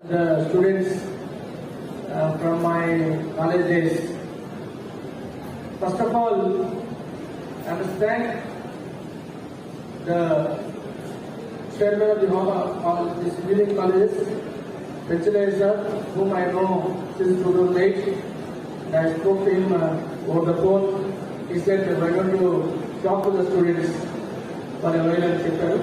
The students from my college days. First of all, I must thank the chairman of the engineering colleges, Venchulai sir, whom I know since 2008. I spoke to him over the phone. He said, "Why don't you talk to the students for a while and check."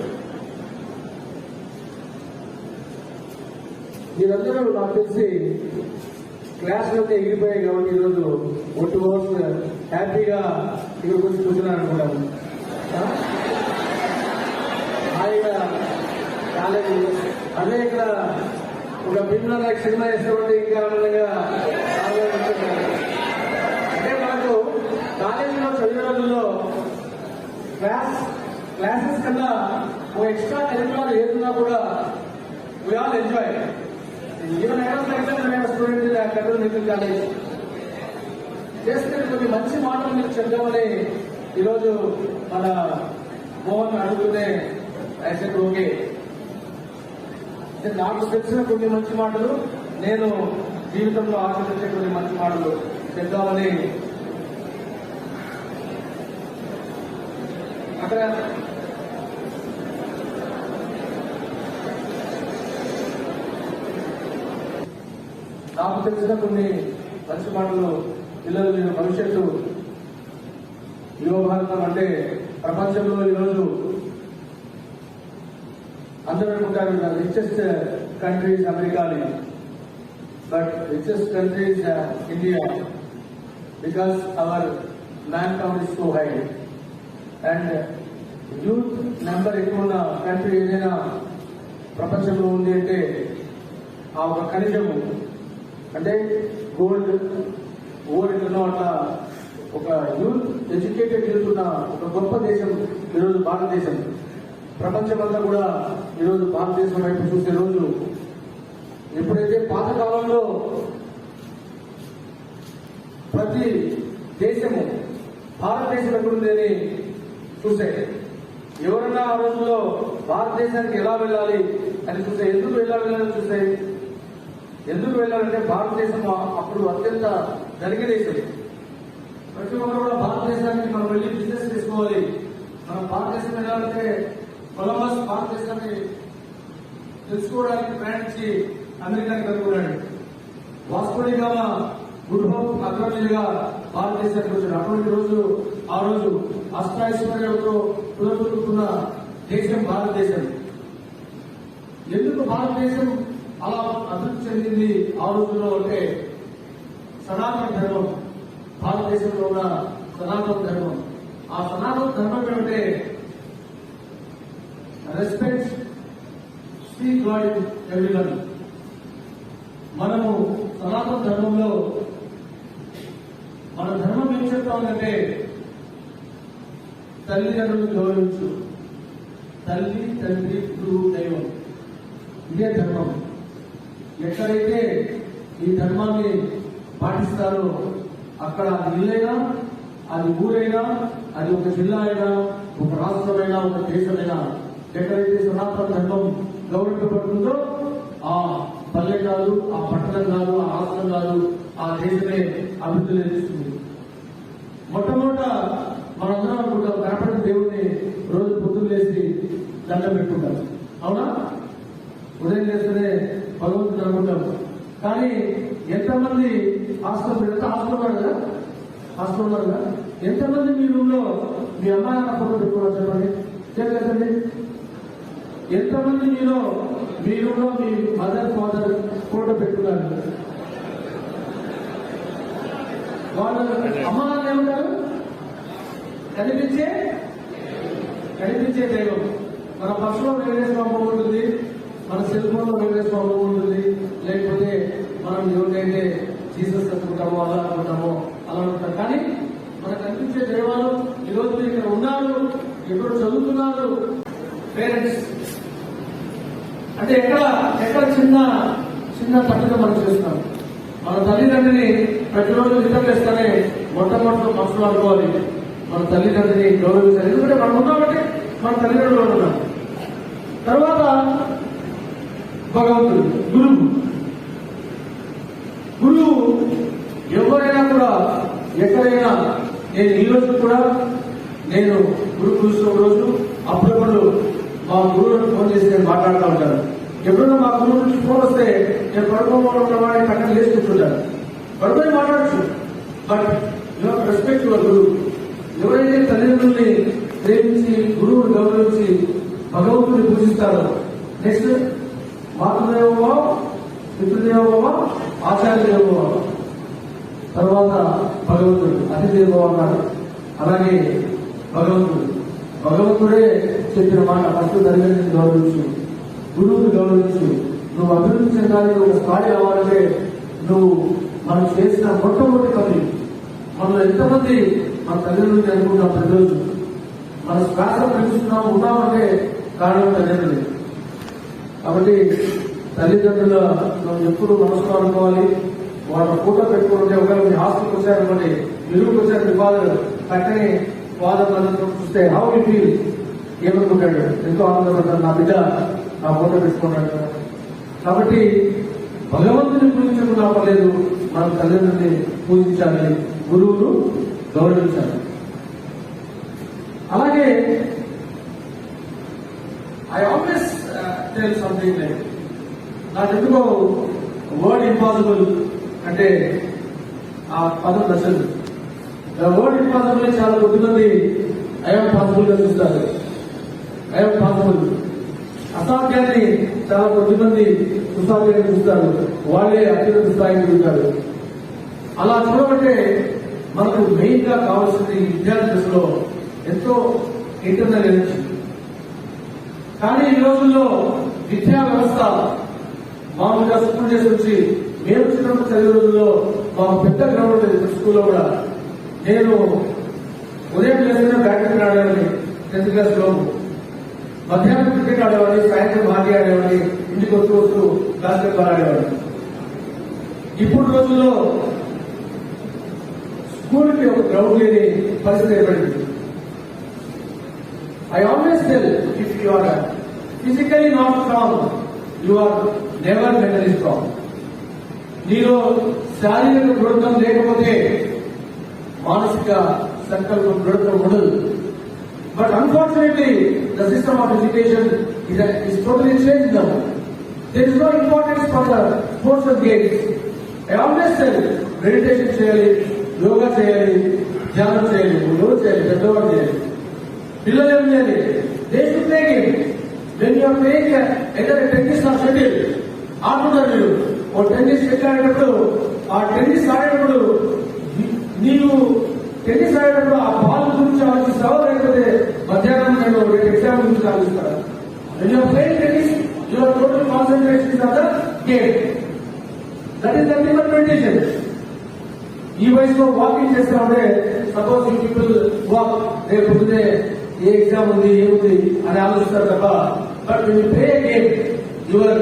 మీరందరూ నాకు తెలిసి క్లాసులోకి ఎగిరిపోయాయి కాబట్టి ఈరోజు 2 hours హ్యాపీగా ఇక్కడ కూర్చొని కూర్చున్నాను అనుకుంటాను. హాయిగా కాలేజీ అదే ఇక్కడ ఒక భీమ్లా సినిమా వేసినప్పుడు ఇంకా ఆనందంగా అంటే మనకు కాలేజీలో చదివే రోజుల్లో క్లాసెస్ కన్నా ఓ ఎక్స్ట్రా కరికులర్ ఏదున్నా కూడా we all enjoy. Even I was like that when I was student in the Federal Medical College. చేస్తే కొన్ని మంచి మాటలు మీరు చెప్దామని ఈరోజు మన మోహన్ అడుగుతూనే యాక్సెప్ట్ ఓకే. నాకు తెలిసిన కొన్ని మంచి మాటలు నేను జీవితంలో ఆచరించే కొన్ని మంచి మాటలు చెప్దామని అక్కడ నాకు తెలిసిన కొన్ని మంచి మాటలు పిల్లలు నేను భవిష్యత్తు యువ భారతం అంటే ప్రపంచంలో ఈరోజు అందరూ అనుకుంటారు రిచెస్ట్ కంట్రీస్ అమెరికాని, but richest countries India because our man count is so high and youth number ఎక్కువ ఉన్న కంట్రీ ఏదైనా ప్రపంచంలో ఉంది అంటే ఆ ఒక ఖనిజము అంటే గోల్డ్ ఓవర్ అట్లా ఒక యూత్ ఎడ్యుకేటెడ్ యూత్ ఉన్న ఒక గొప్ప దేశం ఈరోజు భారతదేశం. ప్రపంచమంతా కూడా ఈరోజు భారతదేశం వైపు చూసే రోజు. ఎప్పుడైతే పాతకాలంలో ప్రతి దేశము భారతదేశం ఎక్కడుంది అని చూసే, ఎవరన్నా ఆ రోజుల్లో భారతదేశానికి ఎలా వెళ్ళాలి అని చూసే, ఎందుకు వెళ్ళాలని చూసే, ఎందుకు వెళ్ళాలంటే భారతదేశం అప్పుడు అత్యంత ధనిక దేశం. ప్రతి ఒక్కరు కూడా భారతదేశానికి మనం వెళ్ళి బిజినెస్ చేసుకోవాలి. మనం భారతదేశం వెళ్ళాలంటే కొలంబస్ భారతదేశాన్ని తెలుసుకోవడానికి ప్రయాణించి అమెరికాకి కనుగొన్నాడు. వాస్కోడి గామా గుడ్ హోప్ అగ్రవీలుగా భారతదేశానికి వచ్చాడు. అటువంటి రోజు ఆ రోజు అష్టాైశ్వర్యాలతో పులకుతున్న దేశం భారతదేశం. ఎందుకు భారతదేశం అలా అభివృద్ధి చెందింది ఆ రోజుల్లో అంటే సనాతన ధర్మం, భారతదేశంలో ఉన్న సనాతన ధర్మం. ఆ సనాతన ధర్మం ఏమంటే respect see God in everyone. మనము సనాతన ధర్మంలో మన ధర్మం ఏం చెప్తా ఉందంటే తల్లిదండ్రులను గౌరవించు, తల్లి తండ్రి గురువు దైవం, ఇదే ధర్మం. ఎక్కడైతే ఈ ధర్మాన్ని పాటిస్తారో అక్కడ అది ఇల్లైనా, అది ఊరైనా, అది ఒక జిల్లా అయినా, ఒక రాష్ట్రమైనా, ఒక దేశమైనా, ఎక్కడైతే సనాతన ధర్మం గౌరవించబడుతుందో ఆ పల్లె కాదు, ఆ పట్టణం కాదు, ఆ రాష్ట్రం కాదు, ఆ దేశమే అభివృద్ధి చెందిస్తుంది. మొట్టమొదట మనందరం అనుకుంటాం గణపతి దేవుడిని రోజు పొద్దున్న లేచి దండం పెట్టుకుంటాం, అవునా? ఉదయం చేస్తేనే భగవంతుడు అనుకుంటాం. కానీ ఎంతమంది హాస్టల్ ఉన్నారు కదా, హాస్టల్ ఉన్నారు కదా, ఎంతమంది మీ రూమ్ లో మీ అమ్మాయి నాన్న ఫోటో పెట్టుకున్నారు చెప్పండి, చెప్పండి. ఎంతమంది మీలో మీ రూమ్ లో మీ మదర్ ఫాదర్ ఫోటో పెట్టుకున్నారు? వాళ్ళు అమ్మ నాన్న ఏమంటారు? కనిపించే దైవం. మన పర్సులో వెంకటేశ్వర బొమ్మ ఉంటుంది, మన సెల్ ఫోన్ లో వెంకటేశ్వర బొమ్మ ఉంటుంది, లేకపోతే మనం ఎవరికైతే జీసస్ అనుకుంటామో అలా అనుకుంటామో అలా ఉంటాం. కానీ మనకు కనిపించే దైవాలు ఈరోజు మీరు ఇక్కడ ఉన్నారు, ఎప్పుడు చదువుతున్నారు. పేరెంట్స్ అంటే ఎక్కడ చిన్న చిన్న పట్టుగా మనం చేస్తున్నాం. మన తల్లిదండ్రిని ప్రతిరోజు నిద్ర చేస్తానే మొట్టమొదటి మనసులో అనుకోవాలి, మన తల్లిదండ్రిని గౌరవించాలి. ఎందుకంటే మనం ఉన్నామంటే మన తల్లిదండ్రులు ఉన్నాం. తర్వాత భగవంతుడు. గురువు ఎవరైనా కూడా ఎక్కడైనా, నేను ఈ రోజు కూడా నేను గురువు చూసిన రోజు అప్పుడప్పుడు మా గురువులను ఫోన్ చేసి నేను మాట్లాడుతూ ఉంటాను. ఎప్పుడైనా మా గురువు నుంచి ఫోన్ వస్తే నేను పడుకోవడం పక్కన లేచి కూర్చుంటాను. పడుకొని మాట్లాడచ్చు, but you have respect your గురువు. ఎవరైతే తల్లిదండ్రుల్ని ప్రేమించి గురువుని గౌరవించి భగవంతుని పూజిస్తారో, నెక్స్ట్ మాతృదేవోభవ, పితృదేవోభవ, ఆచార్యదేవోభవ, తర్వాత భగవంతుడు అతిదేవోభవ అన్నారు. అలాగే భగవంతుడే చెప్పిన మాట, ఫస్ట్ తల్లిదండ్రులను గౌరవించు, గురువుని గౌరవించు. నువ్వు అభివృద్ధి చెందాలి, ఒక స్థాయి అవ్వాలంటే నువ్వు మనం చేసిన మొట్టమొదటి పని. మనం ఎంతమంది మన తల్లిదండ్రులని అనుకుంటాం ప్రతిరోజు, మన శ్వాస పెంచుతున్నాం ఉన్నామంటే కారణం తల్లిదండ్రులు. కాబట్టి తల్లిదండ్రుల మనం ఎప్పుడు మనసులో అనుకోవాలి. వాళ్ళ ఫోటో పెట్టుకుంటే ఒకవేళ మీ హాస్టల్కి వచ్చారనుకోండి, ఎదురుకు వచ్చారు మీ ఫాదర్, పక్కనే ఫాదర్ చూస్తే హౌ యూ ఫీల్, ఏమనుకుంటాడు, ఎంతో ఆనందపడతాడు, నా బిడ్డ నా ఫోటో పెట్టుకున్నాడు. కాబట్టి భగవంతుని పూజించకుండా పర్లేదు, మనం తల్లిదండ్రులని పూజించాలి, గురువును గౌరవించాలి. అలాగే I always tell something like, నాకు ఎందుకో వర్డ్ ఇంపాసిబుల్ అంటే ఆ పదం నచ్చదు. వర్డ్ ఇంపాసిబుల్ చాలా కొద్దిమంది ఐఎమ్ పాసిబుల్ గా చూస్తారు. ఐఎమ్ పాసిబుల్ అసాధ్యాన్ని చాలా కొద్దిమంది సుసాధ్యంగా చూస్తారు. వాళ్ళే అత్యున్నత స్థాయికి చూస్తారు. అలా చూడబట్టే మనకు మెయిన్ గా కావాల్సింది విద్యార్థి దశలో ఎంతో ఇంటర్నల్ ఎనర్జీ. కానీ ఈ రోజుల్లో విద్యా వ్యవస్థ మామూలుగా స్కూల్ చేసి వచ్చి, మేము చిన్నప్పుడు చదివే రోజుల్లో మాకు పెద్ద గ్రౌండ్ ఉండేది స్కూల్లో కూడా. నేను ఉదయం లేచిన బ్యాడ్మింటన్ ఆడేవాడిని 10th క్లాస్ లో, మధ్యాహ్నం క్రికెట్ ఆడేవాడిని, సాయంత్రం హాకీ ఆడేవాడిని, ఇంటికి వస్తూ బాస్కెట్ బాల్ ఆడేవాడిని. ఇప్పుడు రోజుల్లో స్కూల్కి ఒక గ్రౌండ్ లేని పరిస్థితి ఏర్పడింది. I always tell, if you are physically not strong, you are never mentally strong. నీలో శారీరక దృఢత్వం లేకపోతే మానసిక సంకల్పం దృఢత్వం ఉండదు. But unfortunately the system of education is totally changed now. There is no importance for the sports and games. I always tell, meditation చేయాలి, యోగా చేయాలి, ధ్యానం చేయాలి, ఎవరు చేయాలి, పెద్దవాడు చేయాలి. పిల్లలు ఏం చేయాలి, they should play game. When you are playing either tennis or shuttle ఆడుతున్నారు మీరు, ఓ టెన్నిస్ ఆడేటప్పుడు, ఆ టెన్నిస్ ఆడేటప్పుడు నీవు టెన్నిస్ ఆడేటప్పుడు ఆ బాల్ గురించి ఆలోచిస్తావా, లేకపోతే మధ్యాహ్నం నేను ఎగ్జామ్ గురించి ఆలోచిస్తారా? When you are playing tennis, your total concentration is on the game. That is nothing but meditation. ఈ వయసులో వాకింగ్ చేస్తా ఉంటే, సపోజ్ యూ పీపుల్ వాక్, రేపు పొద్దునే ఏ ఎగ్జామ్ ఉంది ఏముంది అని ఆలోచిస్తారు తప్ప, but when you play game your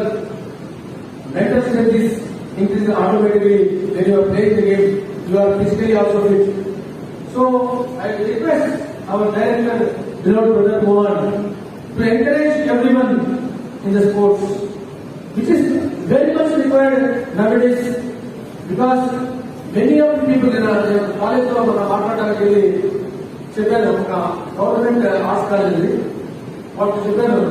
mental strength is increased automatically. When you are playing the game, you are physically also fit. So I request our director, beloved brother Mohan, to encourage everyone in the sports, which is very much required nowadays, because many of the people in our college lo maatladడానికి వెళ్ళి చెప్పాను, ఒక government arts college వాళ్ళు చెప్పాను,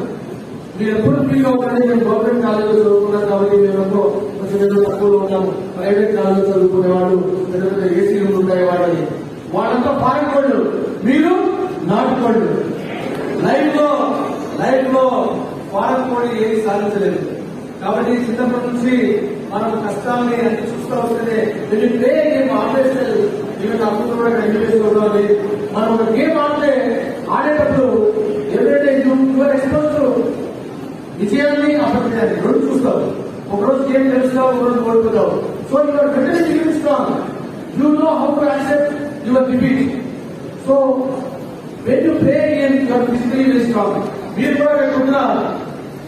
మీరు ఎప్పుడు feel అవుతారని, మేము government కాలేజీలో చదువుకున్నాం కాబట్టి మేము కొంచెం ఏదో తక్కువలో ఉన్నాము, ప్రైవేట్ కాలేజీలో చదువుకునేవాడు పెద్ద పెద్ద ఏసీ రూమ్లు ఉండేవాడు అని. వాళ్ళంతా ఫారెన్ వాళ్ళు, మీరు నాటు వాళ్ళు. లైఫ్ లో ఫారెన్ కోడి ఏది సాధించలేదు. కాబట్టి చిన్నప్పటి నుంచి మనం కష్టాన్ని అన్ని చూస్తూ వస్తేనే నేను ప్లే గేమ్ ఆడేస్తే ఈవెన్ అప్పుడు కూడా ఎంజాయ్ చూడాలి. మనం ఒక గేమ్ ఆడేటప్పుడు ఎవరైతే యువర్ ఎక్స్పోజ్ విజయాన్ని అపజయాన్ని రెండు చూస్తావు. ఒకరోజు గేమ్ గెలుస్తావు, ఒకరోజు ఓడిపోతావు. So your mentally strong, you know how to accept your defeat. So when you play game your physically very strong. మీరు కూడా లేకుండా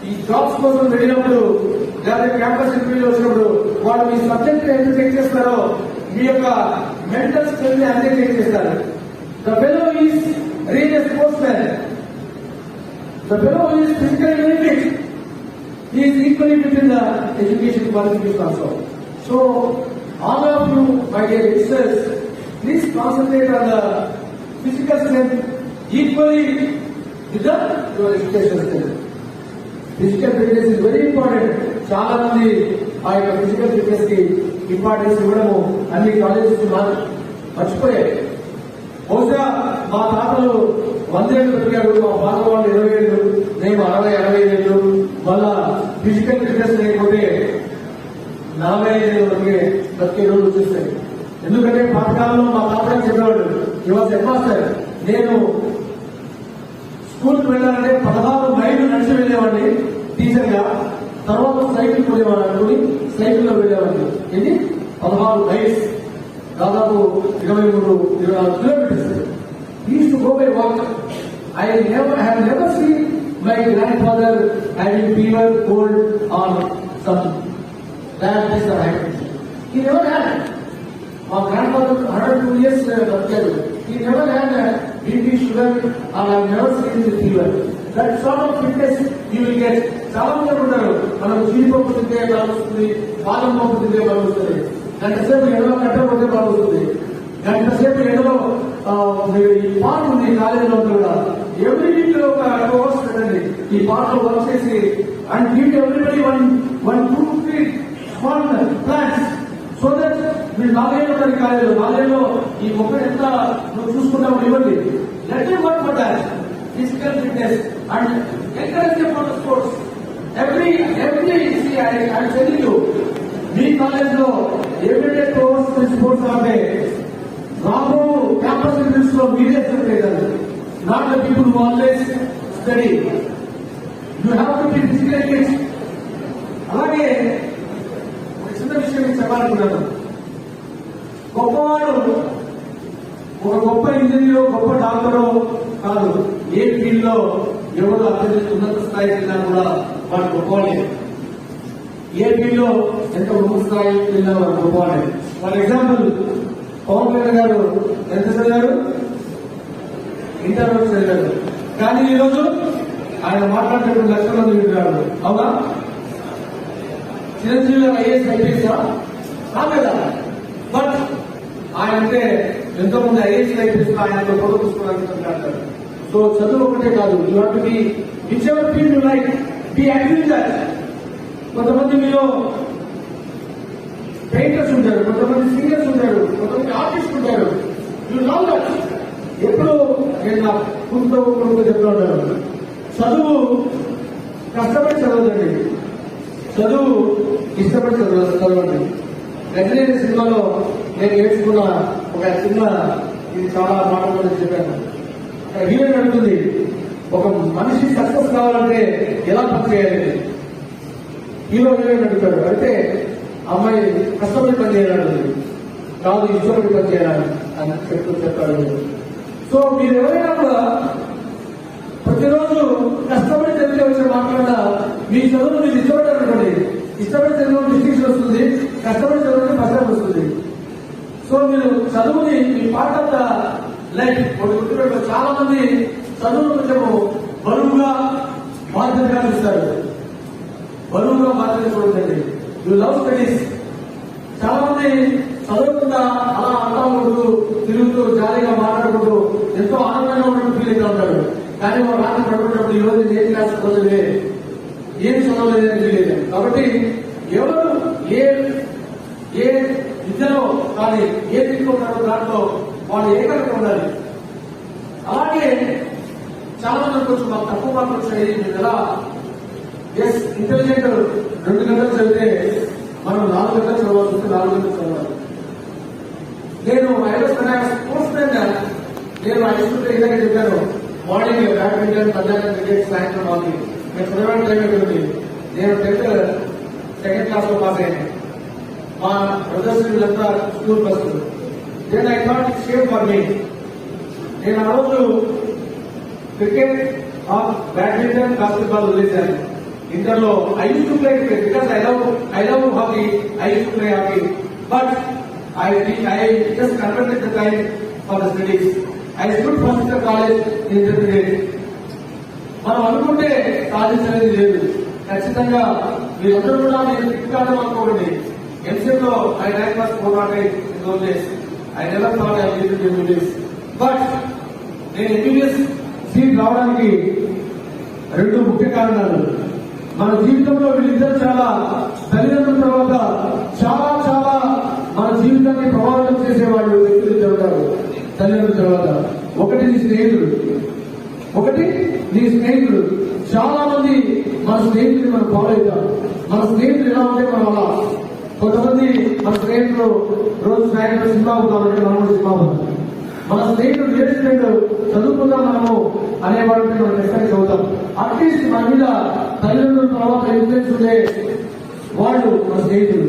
ఈ జాబ్స్ కోసం వెళ్ళినప్పుడు లేదా క్యాంపస్ ఇంటర్వ్యూలో వచ్చినప్పుడు వాళ్ళు మీ సబ్జెక్ట్ ఎంత చెక్ చేస్తారో మీ యొక్క మెంటల్ స్ట్రెంత్ అంతే చెక్ చేస్తారు. The fellow is real sports man, the fellow is physical benefit. he is equally within the education qualification also. So, all of you, my dear youngsters, please concentrate on the physical strength equally with your education strength. Physical fitness is very important. చాలా మంది ఆ యొక్క physical fitness కి importance ఇవ్వడము అన్ని colleges మర్చిపోయాయి. బహుశా మా తాతలు 100 ఏళ్ళు పెరిగారు, మా పాత వాళ్ళు 20 ఏళ్ళు, మేము 60-65 ఏళ్ళు. మళ్ళా ఫిజికల్ ఫిట్నెస్ లేకపోతే 45 ఏళ్ళ వరకే బతికే రోజులు వచ్చేస్తాయి. ఎందుకంటే పాతకాలంలో మా తాతగారు చెప్పేవాడు, ఇవాళ హెడ్ మాస్టర్, నేను స్కూల్కి వెళ్ళాలంటే 16 మైళ్ళు నడిచి వెళ్ళేవాడిని టీచర్ గా, తర్వాత సైకిల్ కొనేవాడు అనుకుని సైకిల్లో వెళ్ళేవాడిని. ఇది 16 మైల్స్, దాదాపు 23-24 kilometres. Used to go by walk. I have never seen my grandfather having fever, cold, or some bad things or hypertension. He never had. My grandfather 102 years baptized. He never had a BP, sugar, or I have never seen the fever. That sort of fitness you will get. చాలా మంది ఉంటారు, మనం జీడిపప్పు తింటే బాగా వస్తుంది, బాదం పప్పు తింటే బాగా వస్తుంది, గంట సేపు ఎండలో కట్టకపోతే బాగా వస్తుంది, గంట సేపు ఎండలో ఈ పార్క్ ఉంది కాలేజీలో కూడా, ఎవ్రీ వీక్ ఒక 2 hours పెట్టండి ఈ పార్క్ లో వర్క్ చేసి, and give everybody one 2-3 small plants, so that మీరు 4 ఏళ్ళు ఉంటారు కాలేజీలో, 4 ఏళ్ళలో ఈ మొక్కలు ఎంత నువ్వు చూసుకుంటామో ఇవ్వండి. Let you work for that physical fitness and encourage them for the sports. Every see, I am telling you, me college లో ఎవ్రీడే 2 hours స్పోర్ట్స్ ఆడే రాబో క్యాంపస్ ఇంటర్వ్యూస్ లో మీరే చెప్పలేదు, not the people who always study. You have to be physical fit. అలాగే ఒక చిన్న విషయం చెప్పాలనుకున్నాను. గొప్పవాడు ఒక గొప్ప ఇంజనీర్, గొప్ప డాక్టరో కాదు, ఏ ఫీల్డ్ లో ఎవరు అత్యంత ఉన్నత స్థాయికి వెళ్ళినా కూడా వాడు గొప్పవాడే. ఏ ఫీల్డ్ లో ఎంత ఉన్నత స్థాయికి వెళ్ళినా వాడు గొప్పవాడే. ఫర్ ఎగ్జాంపుల్, పవన్ కళ్యాణ్ గారు ఎంత చదివారు? ఇంటర్ వరకు చదివారు, కానీ ఈరోజు ఆయన మాట్లాడేటువంటి 1 లక్షల మంది వింటున్నారు, అవునా? చిరంజీవి గారు ఐఏఎస్ ఐపీఎస్ రాలేదా? బట్ ఆయన అంటే ఎంతో మంది ఐఏఎస్ ఐపీఎస్ ఆయనతో ఫోటో తీసుకోవడానికి మాట్లాడతారు. సో చదువు ఒకటే కాదు, you have to be which ever field you like, be active in that. కొంతమంది మీరు పెయింటర్స్ ఉంటారు, కొంతమంది సింగర్స్ ఉంటారు, కొంతమంది ఆర్టిస్ట్ ఉంటారు. You love that. ఎప్పుడు నేను నా కుటుంబ చెప్తూ ఉంటాను, చదువు కష్టపడి చదవదండి, చదువు ఇష్టపడి చదవండి. గజనీ సినిమాలో నేను నేర్చుకున్న ఒక చిన్న, ఇది చాలా మాటలు చెప్పాను. హీరోయిన్ అడుగుతుంది, ఒక మనిషి సక్సెస్ కావాలంటే ఎలా పని చేయాలి? హీరోయిన్ అడుగుతాడు, అంటే అమ్మాయి కష్టపడి పని చేయాలి కాదు, ఇష్టపడి పని చేయాలి అని చెప్తాడు. సో మీరు ఎవరైనా కూడా ప్రతిరోజు కష్టపడి చదివితే వచ్చే మాట్లాడినా మీ చదువు మీరు ఇష్టపడ్డారు అనుకోండి, ఇష్టపడి చదువు డిస్టింక్షన్ వస్తుంది, కష్టపడి చదువుకి ఫస్ట్ వస్తుంది. సో మీరు చదువుని మీ పార్ట్ ఆఫ్ ద లైఫ్ ఒకటి గుర్తుపెట్టు. చాలా మంది చదువును కొంచెము బరువుగా బాధ్యతగా చూస్తారు, బరువుగా బాధ్యత చూడండి. You love studies. చాలా మంది చదవకుండా అలా అంటాడు, తిరుగుతూ జాలీగా మాట్లాడుకుంటూ ఎంతో ఆనందంగా ఉన్నట్టు ఫీల్ అవుతూ ఉంటాడు. కానీ ఒక రాత్రి పడుకున్నప్పుడు ఈ రోజు ఏ క్లాస్ చదవలేదే, ఏం చదవలేదని ఫీల్ అవుతాడు. కాబట్టి ఎవరు ఏ విద్యలో కానీ ఏ తీసుకుంటారో దాంట్లో వాళ్ళు ఏకైక ఉండాలి. అలాగే చాలా మంది కొంచెం మాకు తక్కువ మార్కులు వచ్చాయి, మేము ఎలా ఇంటెలిజెంట్ 2 గంటలు చదివితే మనం 4 గంటలు చదవాల్సి వస్తే 4 గంటలు చదవాలి. నేను స్పోర్ట్స్ మ్యాన్, నేను హైస్కూల్ ఇలాగే చెప్పాను, మార్నింగ్ బ్యాడ్మింటన్, మధ్యాహ్నం క్రికెట్, సాయంత్రం హాకీ. నేను చదవడానికి టైం అయిపోయింది. నేను 10th సెకండ్ క్లాస్ లో పాస్ అయ్యాను. మా బ్రదర్స్ వీళ్ళంతా స్కూల్ బస్సులు. నేను I thought it's same for me. నేను ఆ రోజు క్రికెట్, బ్యాడ్మింటన్, బాస్కెట్బాల్ వదిలేశాను. ఇంటర్లో I use to play cricket because I love hockey, I use to play hockey. But I just converted the time for the studies. I stood first in the college in intermediate. మనం అనుకుంటే సాధించలేదు లేదు. ఖచ్చితంగా మీరందరూ కూడా నేను తిట్టాను అనుకోండి. ఎంసీఎంలో I rank was 408 in those days. I never thought I will do this. But నేను ఎంబీబీఎస్ సీట్ రావడానికి రెండు ముఖ్య కారణాలు. మన జీవితంలో వీళ్ళిద్దరు చాలా తల్లిదండ్రుల తర్వాత చాలా చాలా మన జీవితాన్ని ప్రభావితం చేసేవాళ్ళు వ్యక్తులు ఉంటారు. తల్లిదండ్రుల తర్వాత ఒకటి నీ స్నేహితుడు, చాలా మంది మన స్నేహితులు మనం ఫాలో అవుతాం. మన స్నేహితులు ఎలా ఉంటే మనం అలా. కొంతమంది మన స్నేహితులు రోజు సాయంత్రం సినిమా పోతామంటే మనం కూడా సినిమా పోతాం. మన స్నేహితుడు నేర్చుకుంటూ చదువుకుందాం మనము అనేవాళ్ళకి మనం ఖచ్చితంగా చదువుతాం. అట్లీస్ట్ మన మీద తల్లిదండ్రుల తర్వాత ఇన్ఫ్లుయెన్స్ ఉండే వాళ్ళు మన స్నేహితులు.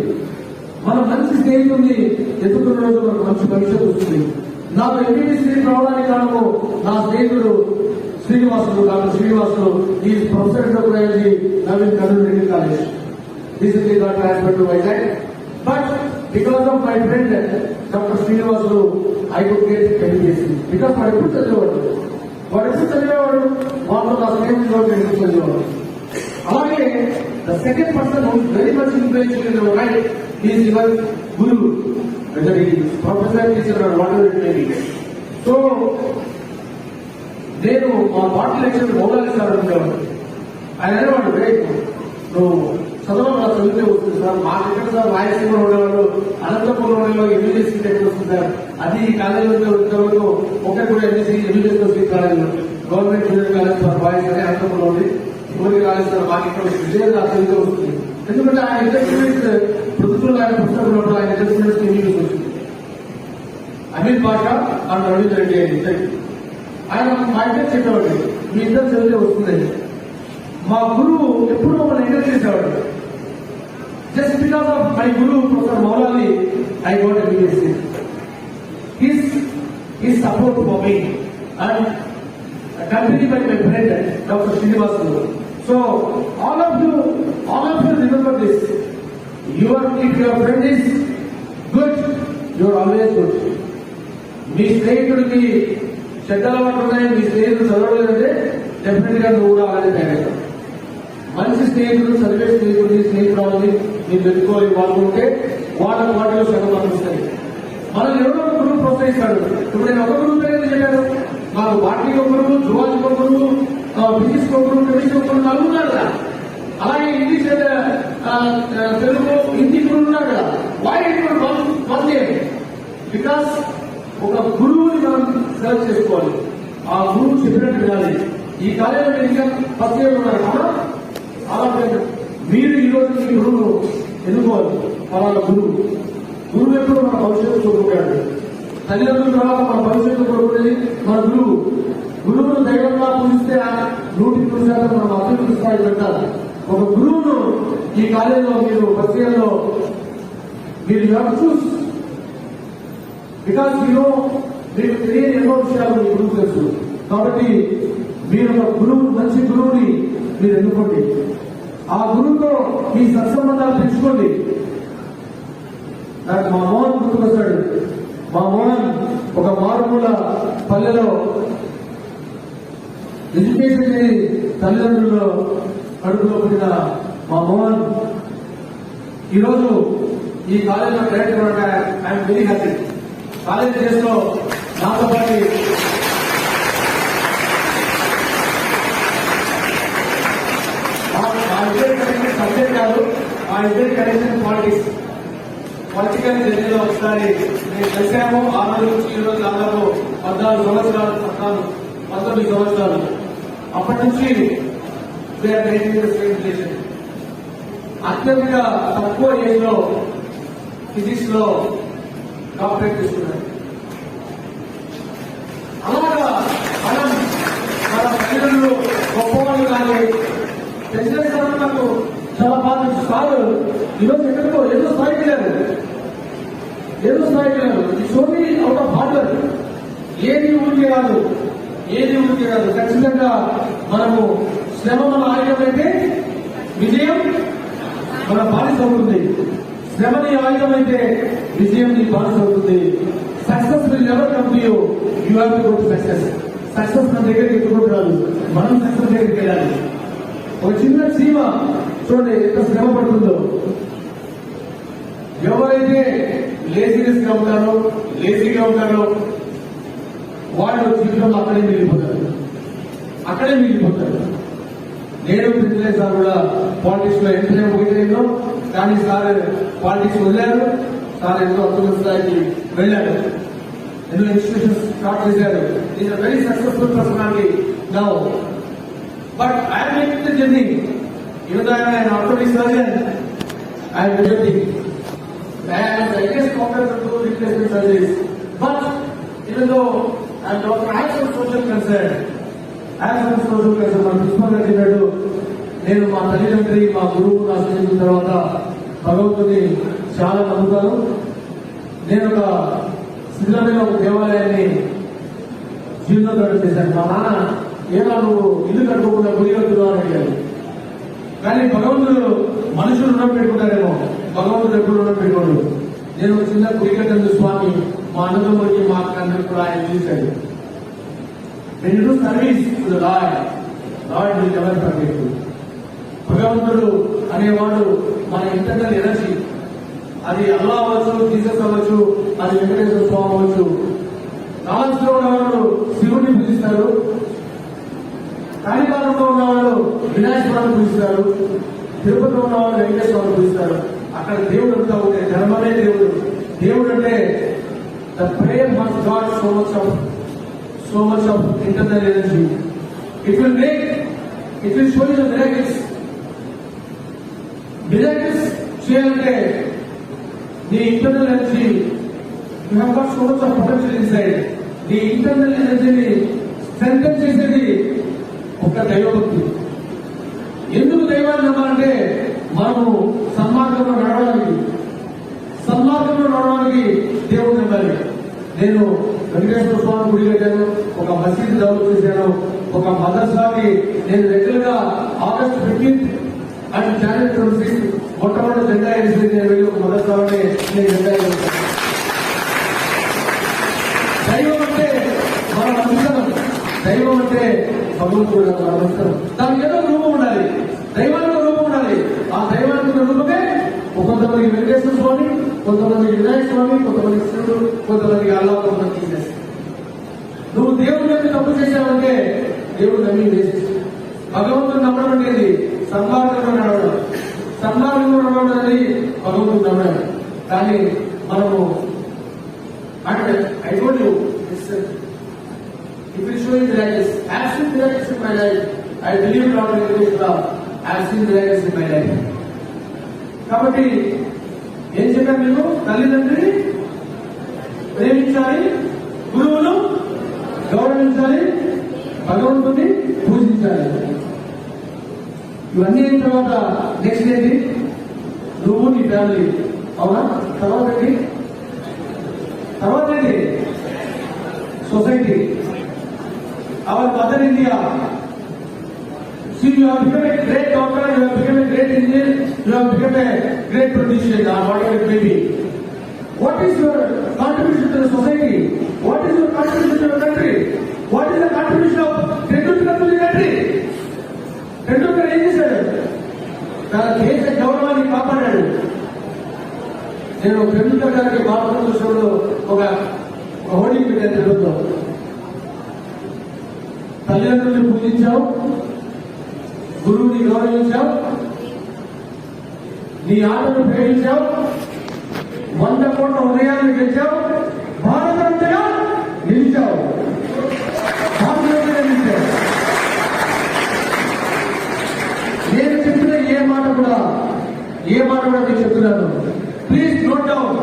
మన మంచి స్నేహితుడిని ఎదుర్కొన్న రోజు మనకు మంచి భవిష్యత్తు వస్తుంది. నాకు ఎంబీబీఎస్ సీట్ రావడానికి కారణము నా స్నేహితుడు శ్రీనివాసులు, డాక్టర్ శ్రీనివాసులు. ఈ professor of biology Naveen Kurnool medical college. Recently got transferred to Vizag, but because of my friend Dr. Srinivasulu, I could get MBBS because వాడు ఎప్పుడు చదివేవాడు వాళ్ళు నా స్నేహితులు ఎప్పుడు చదివేవాడు. అలాగే the second person who very much influential in your life is your guru, whether it is professor, teacher or whatever it may be. So నేను మా పార్టీ లెక్చర్ మౌలాలి సార్ ఉండేవాడు. ఆయన అనేవాడు, నువ్వు చదవడం నా చదివితే వస్తుంది సార్. మా దగ్గర సార్ రాయలసీమలో ఉండేవాళ్ళు, అనంతపురంలో ఉండేవాళ్ళు ఎంబీబీఎస్ సీట్ ఎక్కడ వస్తుంది సార్. అది ఈ కాలేజీలో ఇంతవరకు ఒకటి కూడా ఎంబీబీఎస్ సీట్ కాలేజీలో government junior college for boys అని అనంతపురంలో ఉంది. ఇంకోటి కాలేజ్ సార్ మాకు ఇక్కడ వస్తుంది, నా చదివితే వస్తుంది. ఎందుకంటే ఆయన ఇద్దరు స్టూడెంట్స్ ప్రభుత్వంలో ఆయన పుస్తకంలో ఆయన ఇద్దరు స్టూడెంట్స్ ఎంబీబీఎస్ వచ్చింది. అనిల్ పాషా అండ్ రవీంద్ర రెడ్డి అని ఇద్దరికి. ఆయన మా ఇద్దరు చెప్పేవాడు, మీ ఇద్దరు చదివితే వస్తుందని. మా గురువు ఎప్పుడు మమ్మల్ని ఎంకరేజ్ చేసేవాడు. Just because of my Guru professor Moula Ali I got MBBS seat. His support for me and continued by my friend Dr. Srinivasulu. So all of you remember this. If your friend is good, you are always good. మీ స్నేహితుడికి చెడ్డ అలవాటు ఉన్నాయి, మీ స్నేహితుడు చదవలేదంటే definite గా నువ్వు కూడా అలాగే తయారవుతావు. మంచి స్నేహితుడు, చదివే స్నేహితురాలని మీరు వెతుకోవాలి. వాళ్ళు ఉంటే వాళ్ళ వాటిలో సగం అనిపిస్తాయి. మనం ఎవరో ఒక గురువు ప్రోత్సహిస్తాడు. ఇప్పుడు నేను ఒక గురువు పేరు చెప్పాను. మాకు బాటనీ ఒక గురువు, జువాలజీ ఒక గురువు, ఫిజిక్స్ ఒక గురువు, కెమిస్ట్రీ ఒక గురువు, నలుగురు ఉన్నారు కదా. అలాగే ఇంగ్లీష్ తెలుగు హిందీ గురువు ఉన్నారు కదా. Why one day? బికాస్ ఒక గురువుని మనం సెలెక్ట్ చేసుకోవాలి. ఆ గురువు చెప్పినట్టు వినాలి. ఈ కాలేజీలో ఇంకా ఫస్ట్ ఇయర్ ఉన్నారు కదా, అలాగే మీరు ఈ రోజు మీ గురువును ఎన్నుకోవాలి. వాళ్ళ గురువు ఎప్పుడు మన భవిష్యత్తు కోరుకుంటాడు. తల్లిదండ్రుల తర్వాత మన భవిష్యత్తు కోరుకునేది మన గురువును దైవంగా పూజిస్తే 100% మనం అభివృద్ధి స్థాయి పెట్టాలి. ఒక గురువును ఈ కాలేజీలో మీరు ఫస్ట్ ఇయర్ లో మీరు చూస్, బికాస్ మీరు తెలియని ఎన్నో విషయాలు మీ గురువు తెలుసు. కాబట్టి మీరు ఒక మంచి గురువుని మీరు ఎన్నుకోండి. ఆ గురువుతో మీ సత్సంబంధాలు పెంచుకోండి. నాకు మా మోహన్ గుర్తుకొస్తాడు. మా మోహన్ ఒక మారుమూల పల్లెలో ఎడ్యుకేషన్ తల్లిదండ్రుల్లో కడుపులో పుట్టిన మా మోహన్ ఈరోజు ఈ కాలేజీలో director. I'm very happy. College days లో నాతో పాటు సబ్జెక్ట్ కాదు, మా ఇద్దరి కనెక్షన్ పొలిటికల్ జర్నీలో ఒకసారి మేము కలిసాము. ఆ రోజు నుంచి ఈ రోజు దాదాపు 19 సంవత్సరాలు. అప్పటి నుంచి అత్యంత తక్కువ ఏజ్ లో ఫిజిక్స్ లో డాక్టరేట్ తీసుకున్నారు. అలాగా మన తల్లిదండ్రులు గొప్పవాళ్ళు కానీ తెలిసిన నాకు చాలా బాగా సార్ ఈరోజు ఎక్కడికో ఏదో స్థాయికి లేదు. It's only out of hard work. ఏది ఊరికే కాదు. ఖచ్చితంగా మనము శ్రమ మన ఆయుధం అయితే విజయం మన బానిస అవుతుంది. శ్రమని ఆయుధం అయితే విజయం నీ బానిస అవుతుంది. Success will never come to you. You have to go to success. మన దగ్గరికి ఎత్తుకుంటూ రాదు, మనం సక్సెస్ దగ్గరికి వెళ్ళాలి. ఒక చిన్న చీమ చూడండి ఎంత శ్రమ పడుతుందో. ఎవరైతే లేజీనెస్ గా ఉంటారో, లేజీగా ఉంటారో వాళ్ళు జీవితంలో అక్కడే మిగిలిపోతారు. నేను ప్రిన్సిపల్ సార్ కూడా పాలిటిక్స్ లో ఎంట్రీ పోయిందో, కానీ సార్ పాలిటిక్స్ వదిలారు. సార్ ఎంతో అత్యున్నత స్థాయికి వెళ్ళారు, ఎన్నో ఇన్స్టిట్యూషన్స్ స్టార్ట్ చేశారు. Is a very successful personality now. But I'm making the journey. Even though I'm orthopaedic surgeon, I'm visiting. I am the biggest complex to do replacement surgeries. But even though I am Dr. I have some social concern. మన principal గారు చెప్పాడు, నేను మా తల్లిదండ్రి, మా గురువు నా స్నేహితుల తర్వాత భగవంతుని చాలా నమ్ముతాను. నేను ఒక శిథిలమైన ఒక దేవాలయాన్ని జీర్ణోద్ధరణ చేశాను. మా నాన్న ఏమో నువ్వు ఇల్లు కట్టుకోకుండా గురి కట్టుకున్నావు అని అడిగారు. కానీ భగవంతుడు మనుషులు రుణం పెట్టుకుంటారేమో, భగవంతుడు ఎప్పుడు రుణం పెట్టుకోడు. నేను ఒక చిన్న గురి కట్టందు స్వామి మా అన్నదమ్ముడికి మా అక్కడికి కూడా ఆయన చూశాడు. When you do service to the Lord will never forget you. భగవంతుడు అనేవాడు మన ఇంటర్నల్ ఎనర్జీ. అది అల్లా అవ్వచ్చు, జీసస్ అవ్వచ్చు, అది వెంకటేశ్వర స్వామి అవ్వచ్చు. కాల్స్లో ఉన్నవాళ్ళు శివుడిని పూజిస్తారు, కాళీపాలెంలో ఉన్నవాళ్ళు వినాయకుడిని పూజిస్తారు, తిరుపతిలో ఉన్నవాళ్ళు వెంకటేశ్వరుని పూజిస్తారు. అక్కడ దేవుడు అంతా ఉంటే ధర్మమే దేవుడు. దేవుడు అంటే the prayer must God so much of internal energy. It will show you the miracles. Miracles చేయాలంటే the internal energy, you have got so much of potential inside. The internal energy ని strengthen చేసేది ఒక దైవభక్తి. ఎందుకు దైవాన్ని నమ్మాలంటే మనము సన్మార్గంలో నడవడానికి దేవుడు నమ్మాలి. నేను వెంకటేశ్వర స్వామి గుడి కట్టాను, ఒక మసీదు డెవలప్ చేశాను, ఒక మదర్సాకి నేను రెగ్యులర్ గా ఆగస్ట్ 15 అండ్ జనవరి 26 మొట్టమొదటి జెండా వేసి నేను వెళ్ళి ఒక మదర్సాలోనే నేను జెండా వేసాను. దైవం అంటే మన మంచితనం, దైవం అంటే భగవంతుడు మన మంచితనం. దానికి ఏదో రూపం ఉండాలి, దైవానికి రూపం ఉండాలి. ఆ దైవానికి రూపమే కొంతమందికి వెంకటేశ్వర స్వామి, కొంతమందికి వినాయక స్వామి, కొంతమందికి శివుడు, కొంతమందికి అల్లా, కొంతమంది జీసస్. నువ్వు దేవుడు నమ్మి తప్పు చేశావంటే దేవుడు నమ్మి వేసేసి. భగవంతుడు నమ్మడం అనేది సన్మార్గంలో నడవడం అనేది భగవంతుడు నమ్మడం. కానీ మనము అంటే I told you if you show you miracles, I have seen miracles in my life. I believe God will give it love. I have seen miracles in my life. కాబట్టి ఏం చెప్పారు మీరు? తల్లిదండ్రిని ప్రేమించాలి, గురువును గౌరవించాలి, భగవంతుని పూజించాలి. ఇవన్నీ అయిన తర్వాత నెక్స్ట్ ఏంటి? నువ్వు నీ ఫ్యామిలీ. అవునా? తర్వాత ఏంటి? Society. Our mother India. See, you have become a great doctor, you have become a great engineer, you have become a great politician, or whatever it may be. What is your contribution to the society? What is your contribution to your country? What is the contribution of Tendulkar to the country? Tendulkar ఏం చేశాడు? తన దేశ గౌరవాన్ని కాపాడాడు. నేను టెండూల్కర్ గారికి భారతదేశంలో ఒక హోర్డింగ్ పెట్టాను తెలుగుతో. తల్లిదండ్రులను పూజించావు, గురువుని గౌరవించావు, నీ ఆటను ప్రేమించావు, 100 కోట్ల హృదయాలను గెలిచావు, భారతంతగా నిలిచావు. నేను చెప్పిన ఏ మాట కూడా నేను చెప్తున్నాను. Please note down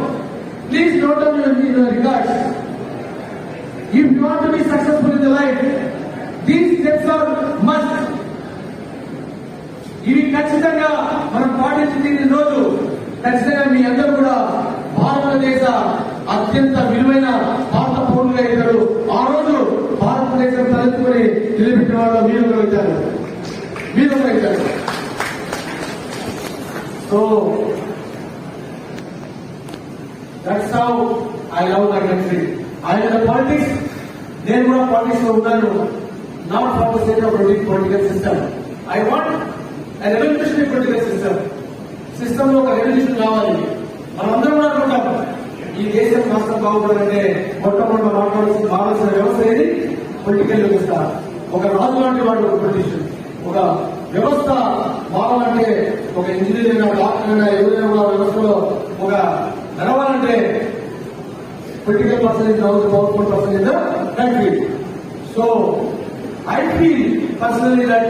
your records. If you want to be successful in the life, these steps are must. ఇవి ఖచ్చితంగా మనం పాటించిన రోజు ఖచ్చితంగా మీ అందరూ కూడా భారతదేశ అత్యంత విలువైన భారత పౌరులుగా అవుతారు. ఆ రోజు భారతదేశం తలెత్తుకుని నిలబెట్టిన వాళ్ళు మీరు అవుతారు. So that's how I love my country. ఆయన పాలిటిక్స్, నేను కూడా పాలిటిక్స్ లో ఉన్నాను. Not for the sake of political system. I want revolution political system లో ఒక రెవల్యూషన్ కావాలి. మనందరం కూడా అనుకుంటాం ఈ దేశం రాష్ట్రం బాగుపడాలంటే మొట్టమొదటి మాట్లాడాల్సిన వ్యవస్థ ఏది? పొలిటికల్ వ్యవస్థ. ఒక రాజు లాంటి వాడు ఒక పొలిటీషియన్. ఒక వ్యవస్థ బాగాలంటే ఒక ఇంజనీర్ అయినా డాక్టర్ అయినా ఎవరైనా కూడా వ్యవస్థలో ఒక నడవాలంటే political person is the powerful person in the country. So I feel personally that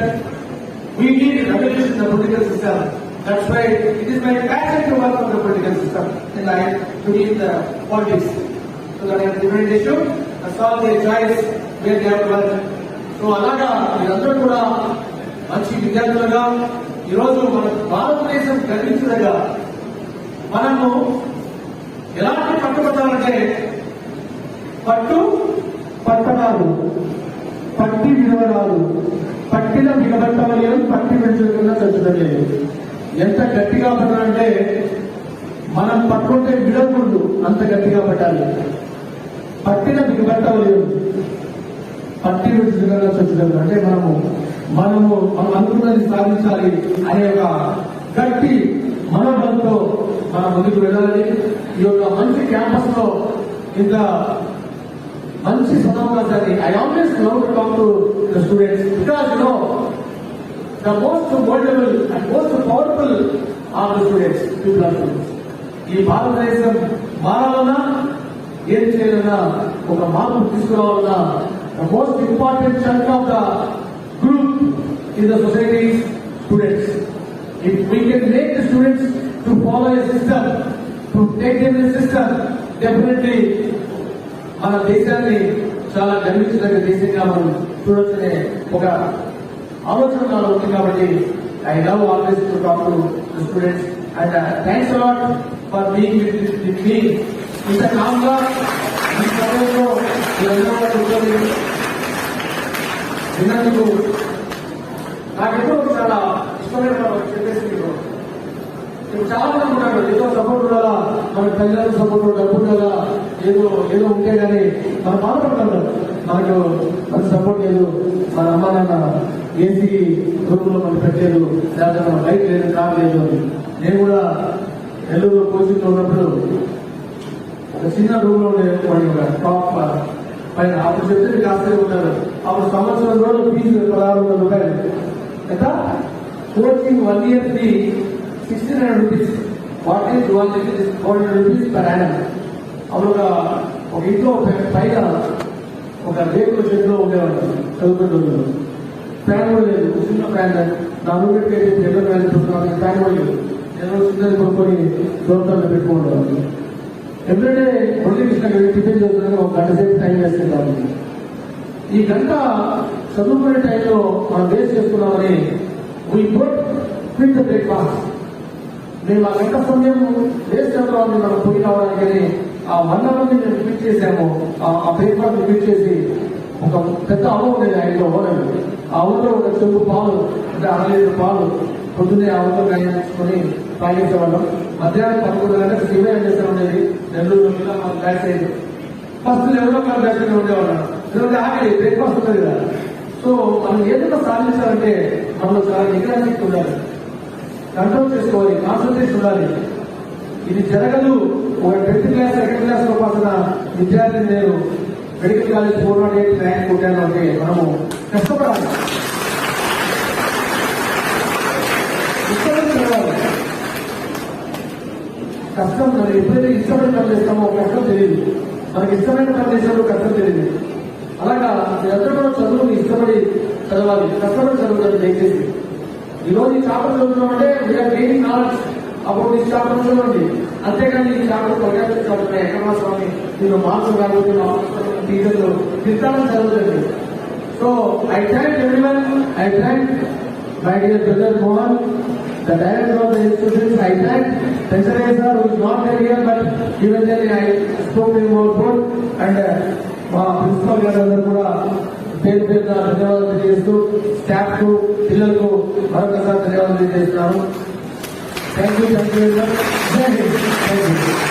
we need a revolution in the political system. That's why it is my passion to work on the political system and to be in the politics. So that I have different issue, I saw their choice where they have to work. So అలాగా మీరందరూ కూడా మంచి విద్యార్థులుగా ఈరోజు మన భారతదేశం గర్వించదగా మనము ఎలాంటి పట్టుబట్టాలంటే పట్టణాలు పట్టి విడవరాలు పట్టిన బిగబట్టవలేదు పట్టి పెంచుకున్న చచ్చుటలేదు. ఎంత గట్టిగా పట్టాలంటే మనం పట్టుకుంటే విడకూడదు, అంత గట్టిగా పట్టాలి. పట్టిన బిగబట్టవలేదు పట్టి పెంచుకున్న చచ్చుటలేదు అంటే మనము అనుకున్నది సాధించాలి అనే ఒక గట్టి మనోబలంతో మనం ముందుకు వెళ్ళాలి. ఈ యొక్క మంచి క్యాంపస్ లో ఇంత మంచి సమావేశాన్ని I always love to talk to the students because the most vulnerable and most powerful are the students, people are students. ఈ భారతదేశం మారాలన్నా ఏం చేయాలన్నా ఒక మార్పు తీసుకురావాలన్నా the most important chunk of the group in the society is students. If we can make the students to follow a system, to take them in a system, definitely మన దేశాన్ని చాలా గర్వించదగ్గ దేశంగా మనం చూడొచ్చనే ఒక ఆలోచన నాలో ఉంది. కాబట్టి I love always to talk to the students and thanks a lot for being with me. ఇంత కామ్గా ఈ సమయంలో విన్నందుకు నాకెంతో చాలా ఇష్టమైన చెప్పేసి చాలా మంది ఉన్నారు. ఏదో సపోర్ట్ ఉండాలా, మన తల్లిదండ్రుల సపోర్ట్ డబ్బు ఉండాలా, ఏదో ఉంటే గానీ మనం బాధపడతాం. మనకు సపోర్ట్ లేదు, మన అమ్మ నాన్న ఏసీ రూమ్ లో మనం పెట్టలేదు, లేదా మన బైక్ లేదు, కార్ లేదు అని. నేను కూడా నెల్లూరు కోచింగ్ లో ఉన్నప్పుడు ఒక చిన్న రూమ్ లో ఉండేవాడిని, టాప్ పైన. అప్పుడు చెప్తే మీకు ఆశ్చర్యం ఉంటారు. అప్పుడు సంవత్సరం రోజులు ఫీజు 1600 రూపాయలు. ఎంత coaching 1 year fee 1600 rupees. What is 400 rupees per annum? అప్పుడు ఒక ఇంట్లో పైన ఒక రేకుల చెట్టులో ఉండేవాడు చదువుకునే రోజులు. ఫ్యాన్ కూడా లేదు, చిన్న ఫ్యాన్. నా రూమ్ పెట్టి ఎన్నో ఫ్యాన్ చూస్తున్నాను, ఫ్యాన్ కూడా లేదు. నేను చిన్నది కొనుక్కొని దోస్తాను పెట్టుకుంటాను. ఎప్పుడంటే మురళీకృష్ణ టిఫిన్ చేస్తున్నాను, ఒక గంట సేపు టైం వేస్తుంటాను. ఈ గంట చదువుకునే టైంలో మనం వేస్ట్ చేసుకున్నామని we don't quit the breakfast. మేము ఆ గంట సమయం వేస్ట్ అవుతామని మనం పోయి రావడానికి ఆ 1 hour మేము క్విట్ చేసాము. ఆ బ్రేక్ఫాస్ట్ క్విట్ చేసి ఒక పెద్ద అవ్వ ఉండేది ఆయనలో ఓనర్. ఆ ఊళ్ళో ఒక చెంపు పాలు అంటే 6 లీటర్ పాలు పొద్దున్నే ఆవుతో కాయించుకొని తాగేసేవాళ్ళం. మధ్యాహ్నం 11 గంటలకు శివయం చేస్తూ ఉండేది. నెల్లూరు మాకు బ్యాక్ సైడ్ ఫస్ట్ ఎవరో కాదు బ్యాక్ సైడ్ ఉండేవాళ్ళం. ఎందుకంటే ఆకలి బ్రేక్ఫాస్ట్ ఉంటుంది కదా. సో మనం ఏదైనా సాధించాలంటే మనలో చాలా నిగ్రహానికి ఉండాలి, కంట్రోల్ చేసుకోవాలి, కాన్సన్ట్రేషన్ ఉండాలి. ఇది జరగదు. ఒక 10th క్లాస్ 2nd క్లాస్ లో పాసిన విద్యార్థిని నేను మెడికల్ కాలేజ్ 408 ర్యాంక్ కొట్టాను అంటే మనము కష్టపడాలి, ఇష్టపడి చదవాలి. కష్టం మనం ఎప్పుడైతే ఇష్టపడి పని చేస్తామో కష్టం తెలియదు. మనకి ఇష్టమైన పని చేసినప్పుడు కష్టం తెలియదు. అలాగా మీరందరూ కూడా చదువుని ఇష్టపడి చదవాలి, కష్టపడి చదువుతారు దయచేసి. ఈరోజు ఈ చాప్టర్ చదువుతున్నామంటే వీఆర్ గెయినింగ్ నాలెడ్జ్ అబౌట్ ఈ చాప్టర్ చదవండి. అంతేగాని ఈ చాప్టర్ ప్రొజెక్ట్ చదువుతున్నాయి ఎక్కడ స్వామి మీరు మార్క్స్ రాబోతున్న టీచర్లు తిట్టాలని చదువుతుంది. So I thank everyone. I thank my dear brother Mohan, the director of the institution. I thank Venkateswara sir, who is not here, but eventually I spoke to him about and మా principal గారు అందరూ కూడా పేరు పేరున ధన్యవాదాలు తెలియజేస్తూ staff కు పిల్లలకు మరొకసారి ధన్యవాదాలు తెలియజేస్తున్నాను. Thank you very much.